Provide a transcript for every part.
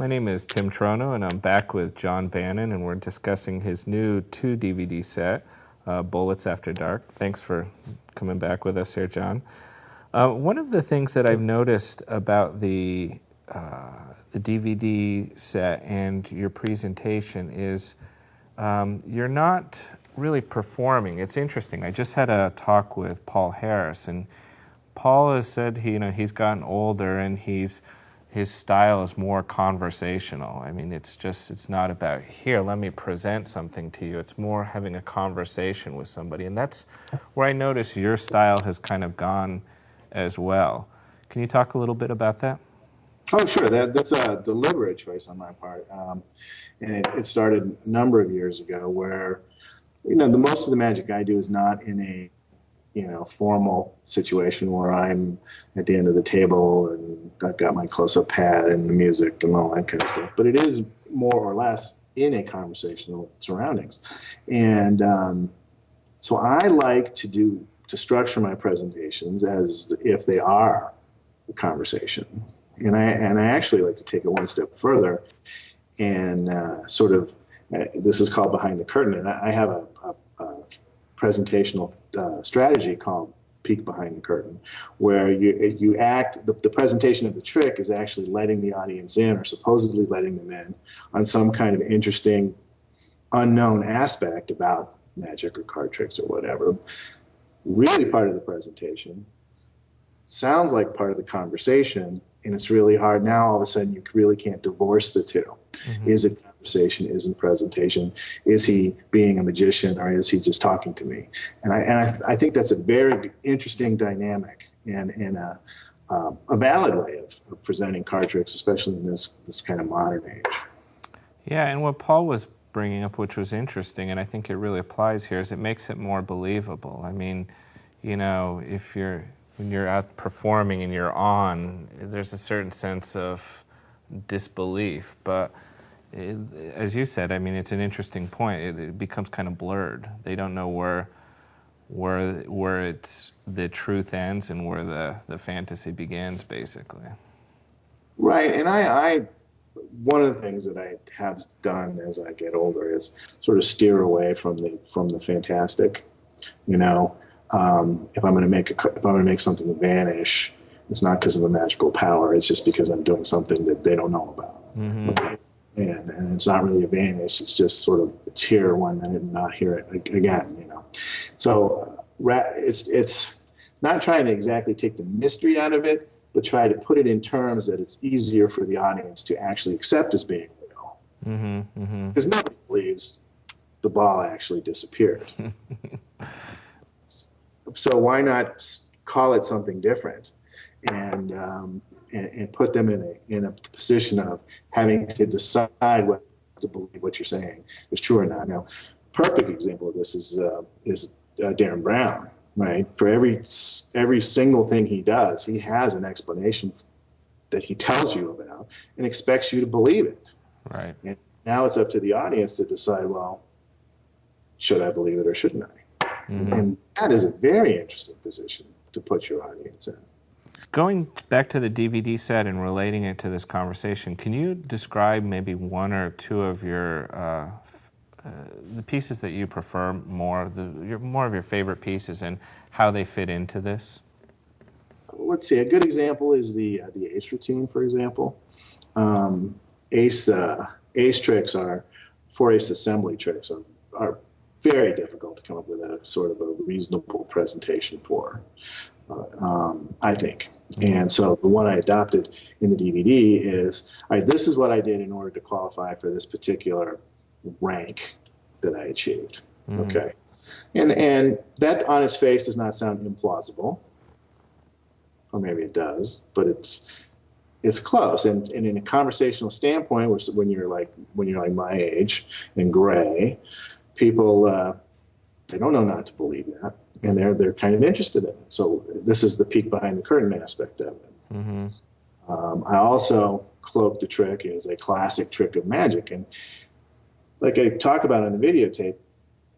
My name is Tim Trono, and I'm back with John Bannon, and we're discussing his new 2 DVD set, Bullets After Dark. Thanks for coming back with us here, John. One of the things that I've noticed about the DVD set and your presentation is you're not really performing. It's interesting. I just had a talk with Paul Harris, and Paul has said he's gotten older and his style is more conversational. I mean, it's not about, here, let me present something to you. It's more having a conversation with somebody. And that's where I notice your style has kind of gone as well. Can you talk a little bit about that? Oh, sure. That's a deliberate choice on my part. And it started a number of years ago where, the most of the magic I do is not in a formal situation where I'm at the end of the table and I've got my close-up pad and the music and all that kind of stuff. But it is more or less in a conversational surroundings. And so I like to structure my presentations as if they are a conversation. And I actually like to take it one step further and this is called behind the curtain. And I have a presentational strategy called peek behind the curtain, where you act, the presentation of the trick is actually letting the audience in, or supposedly letting them in, on some kind of interesting unknown aspect about magic or card tricks or whatever. Really part of the presentation sounds like part of the conversation, and it's really hard now. All of a sudden you really can't divorce the two. Mm-hmm. Is it conversation? Isn't presentation? Is he being a magician, or is he just talking to me? And I think that's a very interesting dynamic and a valid way of presenting card tricks, especially in this kind of modern age. Yeah, and what Paul was bringing up, which was interesting, and I think it really applies here, is it makes it more believable. I mean, when you're out performing and you're on, there's a certain sense of disbelief, but as you said, I mean, it's an interesting point. It becomes kind of blurred. They don't know where it's the truth ends and where the fantasy begins, basically. Right, and I one of the things that I have done as I get older is sort of steer away from the fantastic. If I'm going to make something vanish, it's not because of a magical power. It's just because I'm doing something that they don't know about. Mm-hmm. Okay? And it's not really a vanish. It's just sort of, it's here one minute and not here again. So it's not trying to exactly take the mystery out of it, but try to put it in terms that it's easier for the audience to actually accept as being real. Mm-hmm, mm-hmm. Because nobody believes the ball actually disappeared. So why not call it something different and put them in a position of having to decide what to believe what you're saying is true or not. Now, perfect example of this is Darren Brown, right? For every single thing he does, he has an explanation that he tells you about and expects you to believe it. Right. And now it's up to the audience to decide, well, should I believe it or shouldn't I? Mm-hmm. And that is a very interesting position to put your audience in. Going back to the DVD set and relating it to this conversation, can you describe maybe one or two of your the pieces that you prefer more, more of your favorite pieces, and how they fit into this? Let's see. A good example is the ace routine, for example. Ace tricks are 4-ace assembly tricks are very difficult to come up with a sort of a reasonable presentation for, I think. Mm-hmm. And so the one I adopted in the DVD is, all right, this is what I did in order to qualify for this particular rank that I achieved. Mm-hmm. Okay. And that on its face does not sound implausible, or maybe it does, but it's close. And in a conversational standpoint, which when you're like my age and gray, people they don't know not to believe that, and they're kind of interested in it. So this is the peek behind the curtain aspect of it. Mm-hmm. I also cloak the trick as a classic trick of magic, and like I talk about on the videotape,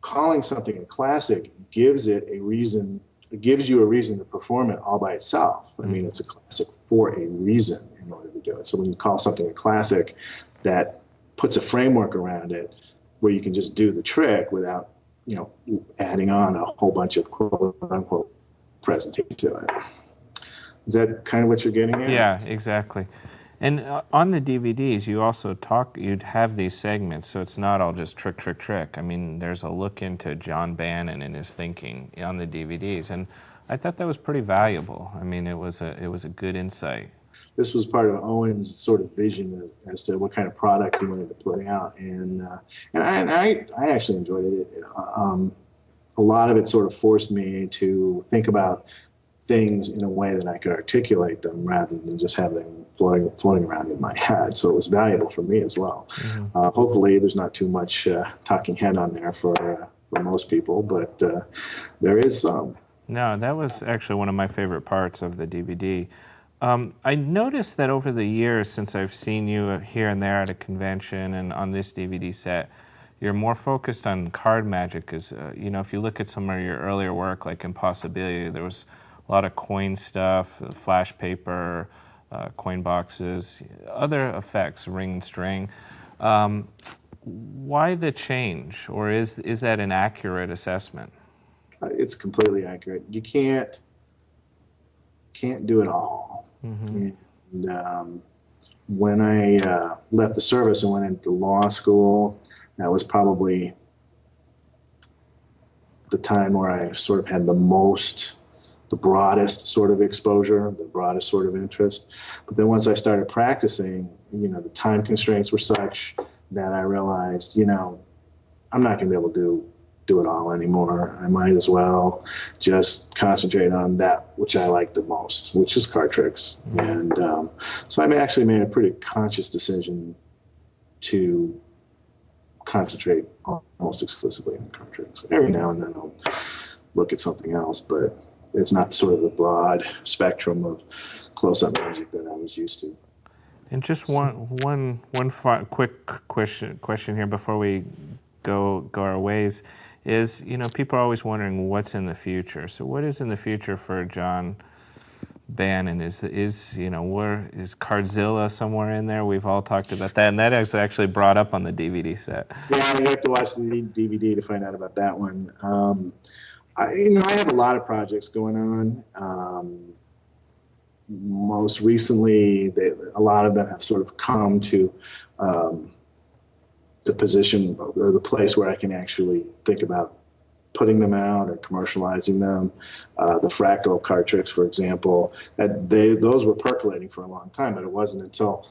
calling something a classic gives you a reason to perform it all by itself. I mean, it's a classic for a reason in order to do it. So when you call something a classic, that puts a framework around it where you can just do the trick without, adding on a whole bunch of quote unquote presentation to it. Is that kind of what you're getting at? Yeah, exactly. And on the DVDs, you'd have these segments, so it's not all just trick, trick, trick. I mean, there's a look into John Bannon and his thinking on the DVDs, and I thought that was pretty valuable. I mean, it was a good insight. This was part of Owen's sort of vision as to what kind of product he wanted to put out, and I actually enjoyed it. A lot of it sort of forced me to think about things in a way that I could articulate them rather than just have them floating around in my head. So it was valuable for me as well. Mm-hmm. Hopefully there's not too much talking head on there for most people, but there is some. No, that was actually one of my favorite parts of the DVD. I noticed that over the years, since I've seen you here and there at a convention and on this DVD set, you're more focused on card magic. Because if you look at some of your earlier work, like Impossibility, there was a lot of coin stuff, flash paper, coin boxes, other effects, ring and string. Why the change, or is that an accurate assessment? It's completely accurate. You can't do it all. Mm-hmm. And when I left the service and went into law school, that was probably the time where I sort of had the broadest sort of exposure, the broadest sort of interest. But then once I started practicing, the time constraints were such that I realized, I'm not going to be able to do it all anymore. I might as well just concentrate on that which I like the most, which is card tricks. And so I actually made a pretty conscious decision to concentrate almost exclusively on card tricks. Every now and then I'll look at something else, but it's not sort of the broad spectrum of close-up magic that I was used to. And just one quick question here before we go our ways is, people are always wondering what's in the future. So what is in the future for John Bannon? Is where is Cardzilla somewhere in there? We've all talked about that, and that is actually brought up on the DVD set. Yeah, you have to watch the DVD to find out about that one. I have a lot of projects going on. Most recently, a lot of them have sort of come to the position or the place where I can actually think about putting them out or commercializing them. The fractal card tricks, for example, those were percolating for a long time, but it wasn't until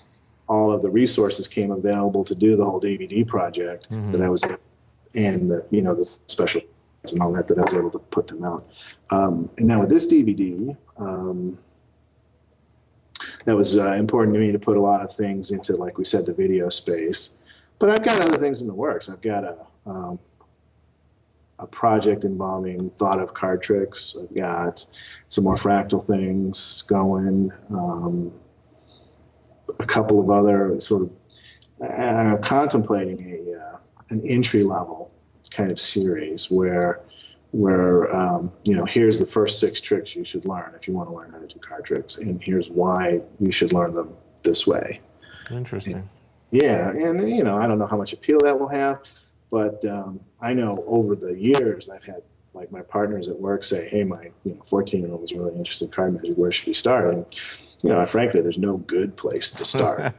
all of the resources came available to do the whole DVD project that I was, and the special and all that I was able to put them out. And now with this DVD, that was important to me to put a lot of things into, like we said, the video space. But I've got other things in the works. I've got a project involving thought of card tricks. I've got some more fractal things going. A couple of other sort of, I'm contemplating an entry level kind of series where here's the first 6 tricks you should learn if you want to learn how to do card tricks, and here's why you should learn them this way. Interesting. Yeah, and I don't know how much appeal that will have, but I know over the years I've had like my partners at work say, "Hey, my 14-year-old was really interested in card magic. Where should he start?" And frankly, there's no good place to start.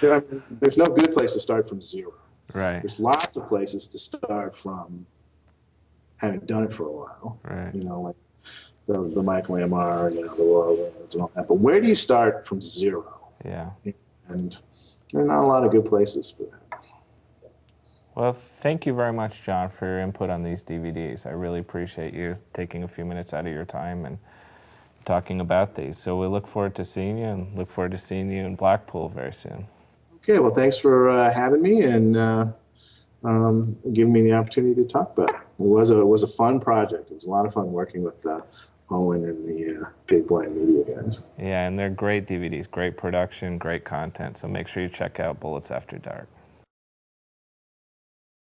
There's no good place to start from zero. Right. There's lots of places to start from having done it for a while. Right. Like the Michael Amar, the Royal Worlds and all that. But where do you start from zero? Yeah. And there are not a lot of good places for that. Well, thank you very much, John, for your input on these DVDs. I really appreciate you taking a few minutes out of your time and talking about these. So we look forward to seeing you, and look forward to seeing you in Blackpool very soon. Okay, well, thanks for having me and giving me the opportunity to talk about it. It was a fun project. It was a lot of fun working with Owen and the Big Blind Media guys. Yeah, and they're great DVDs, great production, great content. So make sure you check out Bullets After Dark.